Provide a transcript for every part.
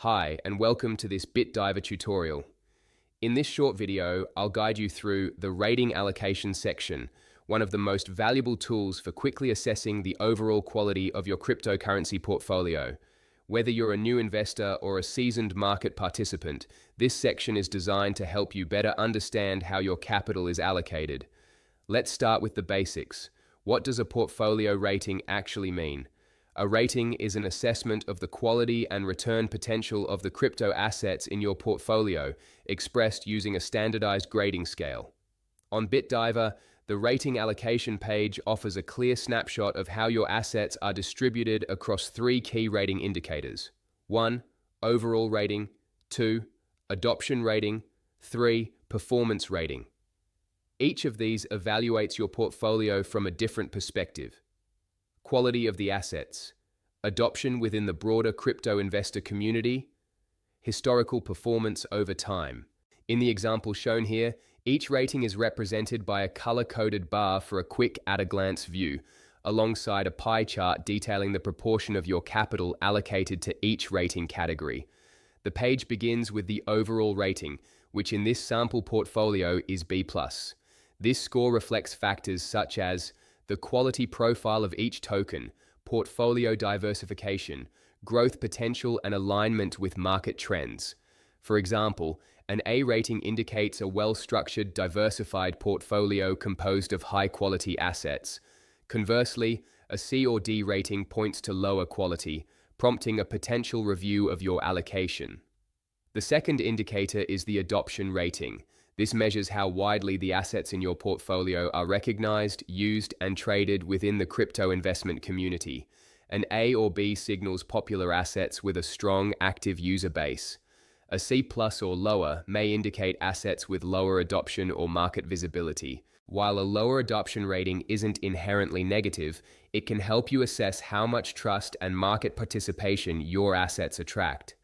Hi, and welcome to this BitDiver tutorial. In this short video, I'll guide you through the rating allocation section, one of the most valuable tools for quickly assessing the overall quality of your cryptocurrency portfolio. Whether you're a new investor or a seasoned market participant, this section is designed to help you better understand how your capital is allocated. Let's start with the basics. What does a portfolio rating actually mean? A rating is an assessment of the quality and return potential of the crypto assets in your portfolio, expressed using a standardized grading scale. On BitDiver, the rating allocation page offers a clear snapshot of how your assets are distributed across three key rating indicators. 1. Overall rating. 2. Adoption rating. 3. Performance rating. Each of these evaluates your portfolio from a different perspective. Quality of the assets, adoption within the broader crypto investor community, historical performance over time. In the example shown here, each rating is represented by a color-coded bar for a quick at-a-glance view, alongside a pie chart detailing the proportion of your capital allocated to each rating category. The page begins with the overall rating, which in this sample portfolio is B+. This score reflects factors such as the quality profile of each token, portfolio diversification, growth potential, and alignment with market trends. For example, an A rating indicates a well-structured, diversified portfolio composed of high-quality assets. Conversely, a C or D rating points to lower quality, prompting a potential review of your allocation. The second indicator is the adoption rating. This measures how widely the assets in your portfolio are recognized, used, and traded within the crypto investment community. An A or B signals popular assets with a strong, active user base. A C+ or lower may indicate assets with lower adoption or market visibility. While a lower adoption rating isn't inherently negative, it can help you assess how much trust and market participation your assets attract.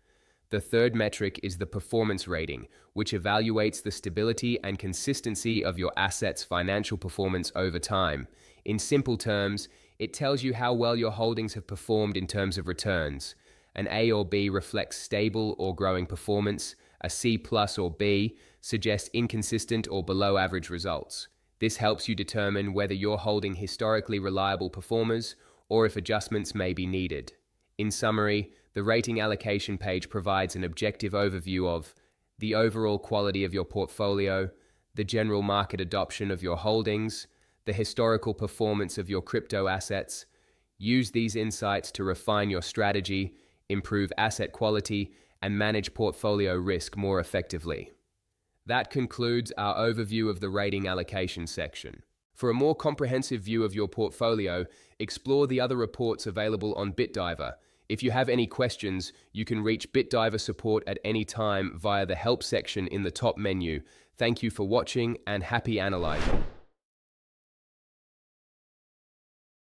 The third metric is the performance rating, which evaluates the stability and consistency of your assets' financial performance over time. In simple terms, it tells you how well your holdings have performed in terms of returns. An A or B reflects stable or growing performance. A C+ or B suggests inconsistent or below average results. This helps you determine whether you're holding historically reliable performers or if adjustments may be needed. In summary, the rating allocation page provides an objective overview of the overall quality of your portfolio, the general market adoption of your holdings, the historical performance of your crypto assets. Use these insights to refine your strategy, improve asset quality, and manage portfolio risk more effectively. That concludes our overview of the rating allocation section. For a more comprehensive view of your portfolio, explore the other reports available on BitDiver. If you have any questions, you can reach BitDiver support at any time via the Help section in the top menu. Thank you for watching and happy analyzing.